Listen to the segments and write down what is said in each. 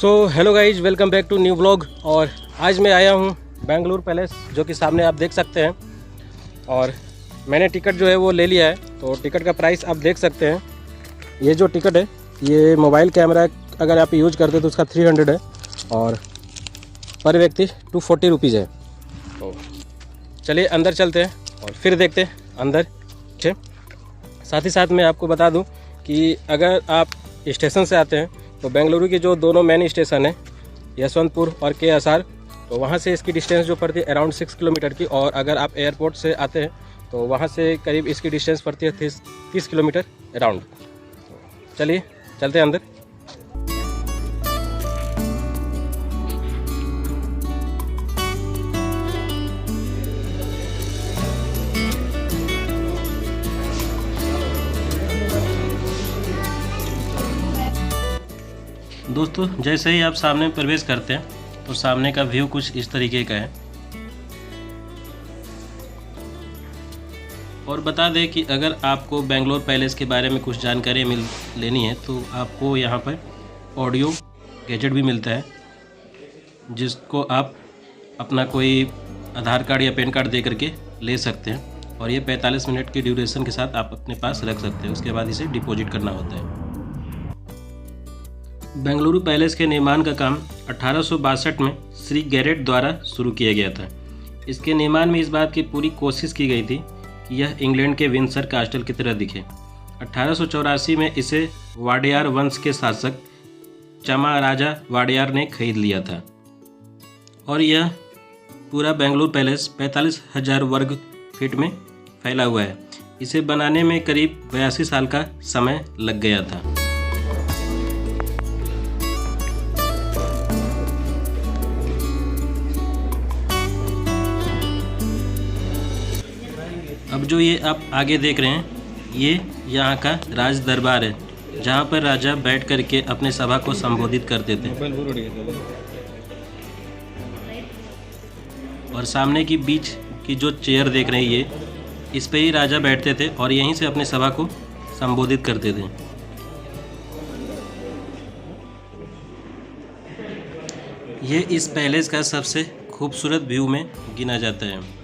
Hello guys, welcome back to new blog. और आज मैं आया हूँ बेंगलुरु पैलेस, जो कि सामने आप देख सकते हैं। और मैंने टिकट जो है वो ले लिया है। तो टिकट का प्राइस आप देख सकते हैं। ये जो टिकट है, ये मोबाइल कैमरा अगर आप यूज करते हैं तो उसका 300 है और पर व्यक्ति 240 रुपीज़ है। तो चलिए अंदर चलते हैं और फिर देखते हैं अंदर। साथ ही साथ मैं आपको बता दूं कि अगर आप स्टेशन से आते हैं तो बेंगलुरु के जो दोनों मेन स्टेशन है, यशवंतपुर और KSR, तो वहाँ से इसकी डिस्टेंस जो पड़ती है अराउंड 6 किलोमीटर की। और अगर आप एयरपोर्ट से आते हैं तो वहाँ से करीब इसकी डिस्टेंस पड़ती है 30 किलोमीटर अराउंड। चलिए चलते हैं अंदर। दोस्तों, जैसे ही आप सामने प्रवेश करते हैं तो सामने का व्यू कुछ इस तरीके का है। और बता दें कि अगर आपको बेंगलोर पैलेस के बारे में कुछ जानकारी लेनी है तो आपको यहाँ पर ऑडियो गैजेट भी मिलता है, जिसको आप अपना कोई आधार कार्ड या पैन कार्ड दे करके ले सकते हैं। और ये 45 मिनट की ड्यूरेशन के साथ आप अपने पास रख सकते हैं। उसके बाद इसे डिपॉजिट करना होता है। बेंगलुरु पैलेस के निर्माण का काम 1862 में श्री गैरेट द्वारा शुरू किया गया था। इसके निर्माण में इस बात की पूरी कोशिश की गई थी कि यह इंग्लैंड के विंडसर कास्टल की तरह दिखे। 1884 में इसे वाडियार वंश के शासक चामाराजा वाडियार ने खरीद लिया था। और यह पूरा बेंगलुरु पैलेस 45,000 वर्ग फीट में फैला हुआ है। इसे बनाने में करीब 82 साल का समय लग गया था। अब जो ये आप आगे देख रहे हैं, ये यहाँ का राज दरबार है, जहाँ पर राजा बैठ करके अपने सभा को संबोधित करते थे। और सामने की बीच की जो चेयर देख रहे हैं, ये इस पे ही राजा बैठते थे और यहीं से अपने सभा को संबोधित करते थे। ये इस पैलेस का सबसे खूबसूरत व्यू में गिना जाता है।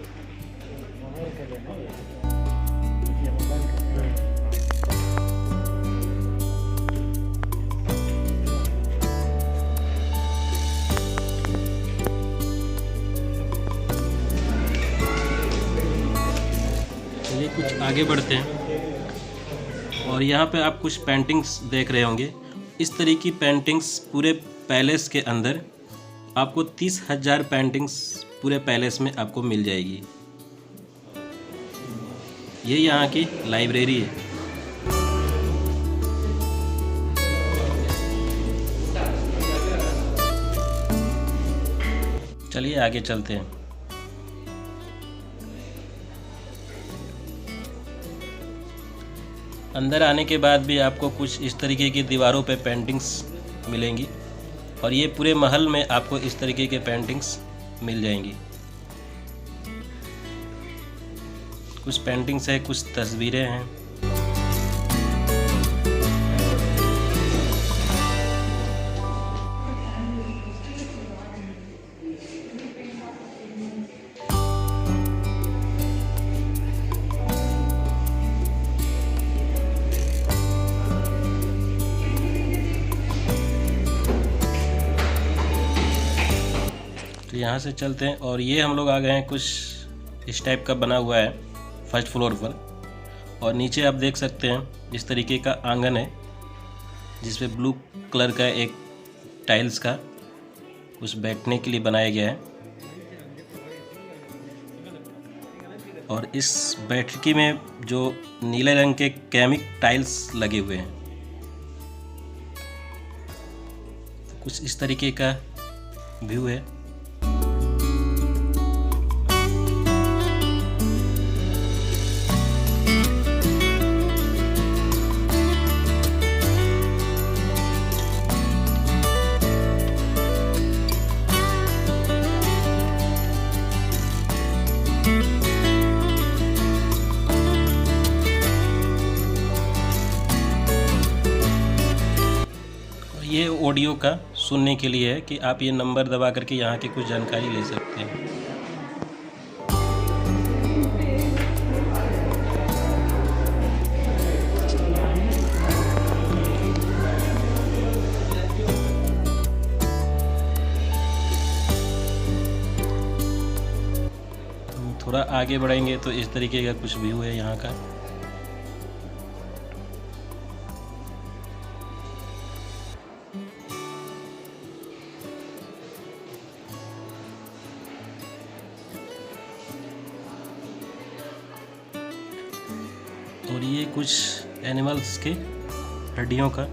कुछ आगे बढ़ते हैं और यहाँ पे आप कुछ पेंटिंग्स देख रहे होंगे। इस तरह की पेंटिंग्स पूरे पैलेस के अंदर आपको 30,000 पेंटिंग्स पूरे पैलेस में आपको मिल जाएगी। ये यहाँ की लाइब्रेरी है। चलिए आगे चलते हैं। अंदर आने के बाद भी आपको कुछ इस तरीके की दीवारों पे पेंटिंग्स मिलेंगी। और ये पूरे महल में आपको इस तरीके के पेंटिंग्स मिल जाएंगी। कुछ पेंटिंग्स है, कुछ तस्वीरें हैं। तो यहाँ से चलते हैं और ये हम लोग आ गए हैं, कुछ इस टाइप का बना हुआ है फर्स्ट फ्लोर पर। और नीचे आप देख सकते हैं इस तरीके का आंगन है, जिसपे ब्लू कलर का एक टाइल्स का कुछ बैठने के लिए बनाया गया है। और इस बैठकी में जो नीले रंग के केमिक टाइल्स लगे हुए हैं। कुछ इस तरीके का व्यू है। ये ऑडियो का सुनने के लिए है कि आप ये नंबर दबा करके यहाँ की कुछ जानकारी ले सकते हैं। थोड़ा आगे बढ़ेंगे तो इस तरीके का कुछ व्यू है यहाँ का। और ये कुछ एनिमल्स के हड्डियों का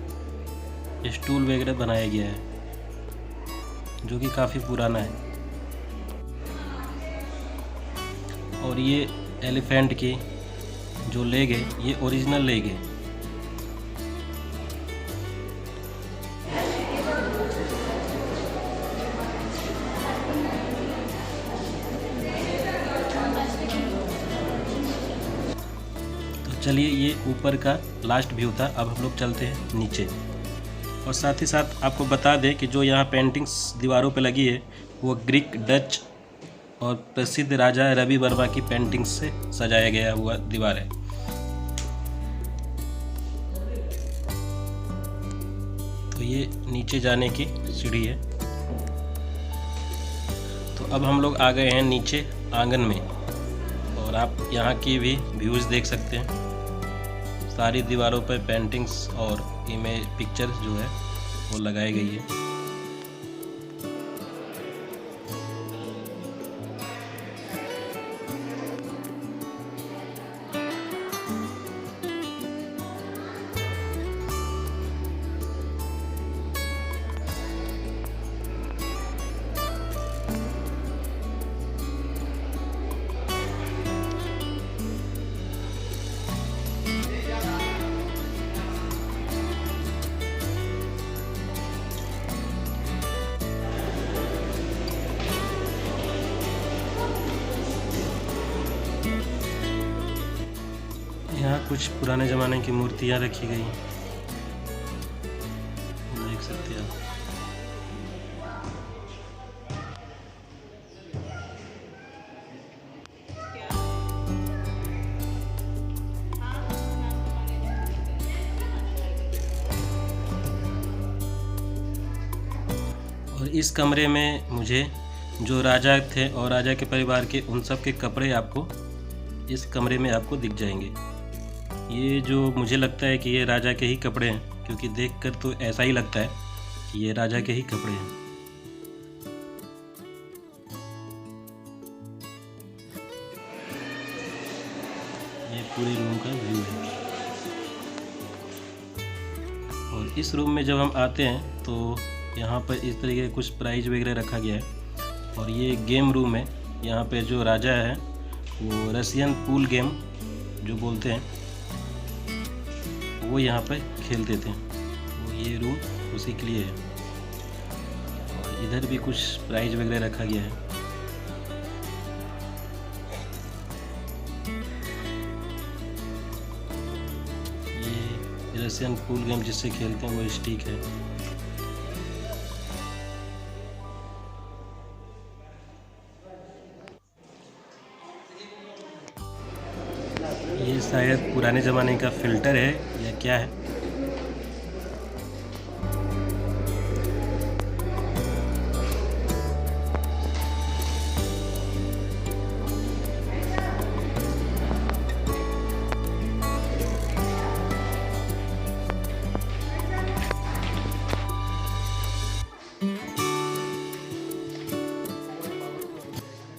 स्टूल वगैरह बनाया गया है जो कि काफ़ी पुराना है। और ये एलिफेंट की जो लेग है ये ओरिजिनल लेग है। तो चलिए, ये ऊपर का लास्ट व्यू था। अब हम लोग चलते हैं नीचे। और साथ ही साथ आपको बता दें कि जो यहाँ पेंटिंग्स दीवारों पे लगी है वो ग्रीक, डच और प्रसिद्ध राजा रवि वर्मा की पेंटिंग्स से सजाया गया हुआ दीवार है। तो ये नीचे जाने की सीढ़ी है। तो अब हम लोग आ गए हैं नीचे आंगन में, और आप यहाँ की भी व्यूज़ देख सकते हैं। सारी दीवारों पर पेंटिंग्स और इमेज पिक्चर्स जो है वो लगाई गई है। यहाँ कुछ पुराने ज़माने की मूर्तियाँ रखी गई, देख सकते हैं आप। और इस कमरे में मुझे जो राजा थे और राजा के परिवार के उन सब के कपड़े आपको इस कमरे में आपको दिख जाएंगे। ये जो मुझे लगता है कि ये राजा के ही कपड़े हैं, क्योंकि देखकर तो ऐसा ही लगता है कि ये राजा के ही कपड़े हैं। ये पूरे रूम का व्यू है। और इस रूम में जब हम आते हैं तो यहाँ पर इस तरीके कुछ प्राइज वगैरह रखा गया है। और ये गेम रूम है। यहाँ पे जो राजा है वो रशियन पूल गेम जो बोलते हैं वो यहाँ पर खेलते थे। वो ये रूम उसी के लिए है। और इधर भी कुछ प्राइज वगैरह रखा गया है। ये रशियन पूल गेम जिससे खेलते हैं वो स्टिक है। ये शायद पुराने ज़माने का फ़िल्टर है या क्या है।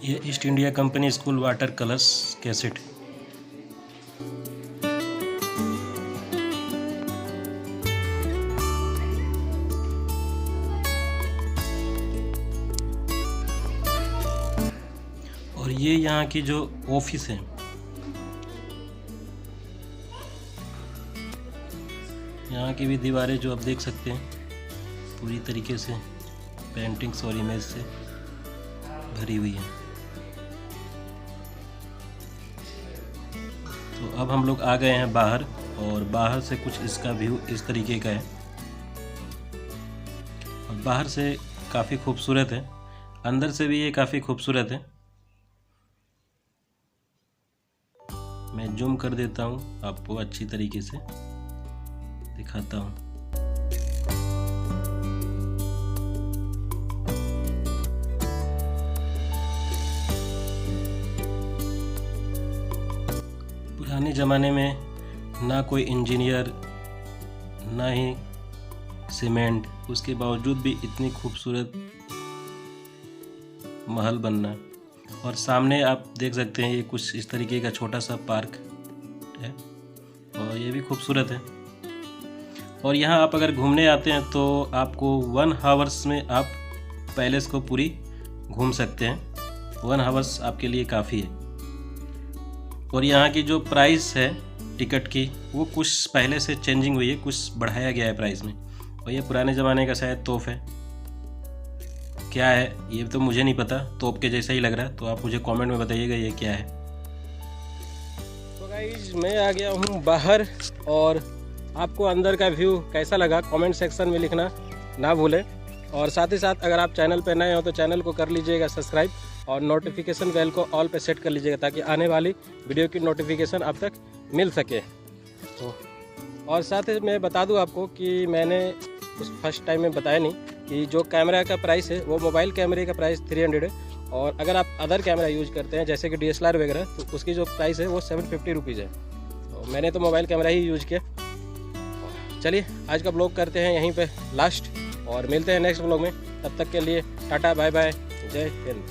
ये east India company school water colours cassette. और ये यहाँ की जो ऑफिस है, यहाँ की भी दीवारें जो आप देख सकते हैं पूरी तरीके से पेंटिंग्स और इमेज से भरी हुई है। तो अब हम लोग आ गए हैं बाहर, और बाहर से कुछ इसका व्यू इस तरीके का है। और बाहर से काफ़ी खूबसूरत है, अंदर से भी ये काफ़ी खूबसूरत है। मैं जूम कर देता हूँ, आपको अच्छी तरीके से दिखाता हूँ। पुराने ज़माने में ना कोई इंजीनियर ना ही सीमेंट, उसके बावजूद भी इतनी खूबसूरत महल बनना। और सामने आप देख सकते हैं ये कुछ इस तरीके का छोटा सा पार्क है और ये भी खूबसूरत है। और यहाँ आप अगर घूमने आते हैं तो आपको 1 आवर्स में आप पैलेस को पूरी घूम सकते हैं। 1 आवर्स आपके लिए काफ़ी है। और यहाँ की जो प्राइस है टिकट की वो कुछ पहले से चेंजिंग हुई है, कुछ बढ़ाया गया है प्राइस में। और ये पुराने ज़माने का शायद तोप है, क्या है ये तो मुझे नहीं पता, तोप के जैसा ही लग रहा है। तो आप मुझे कमेंट में बताइएगा ये क्या है। तो गाइस मैं आ गया हूँ बाहर, और आपको अंदर का व्यू कैसा लगा कमेंट सेक्शन में लिखना ना भूलें। और साथ ही साथ अगर आप चैनल पर नए हो तो चैनल को कर लीजिएगा सब्सक्राइब और नोटिफिकेशन बेल को ऑल पे सेट कर लीजिएगा ताकि आने वाली वीडियो की नोटिफिकेशन आप तक मिल सके। तो और साथ ही मैं बता दूं आपको कि मैंने उस फर्स्ट टाइम में बताया नहीं कि जो कैमरा का प्राइस है वो मोबाइल कैमरे का प्राइस 300 है, और अगर आप अदर कैमरा यूज करते हैं जैसे कि DSLR वगैरह तो उसकी जो प्राइस है वो 750 रुपीज़ है। तो मैंने तो मोबाइल कैमरा ही यूज किया। चलिए आज का ब्लॉग करते हैं यहीं पे लास्ट, और मिलते हैं नेक्स्ट ब्लॉग में। तब तक के लिए टाटा बाय बाय, जय हिंद।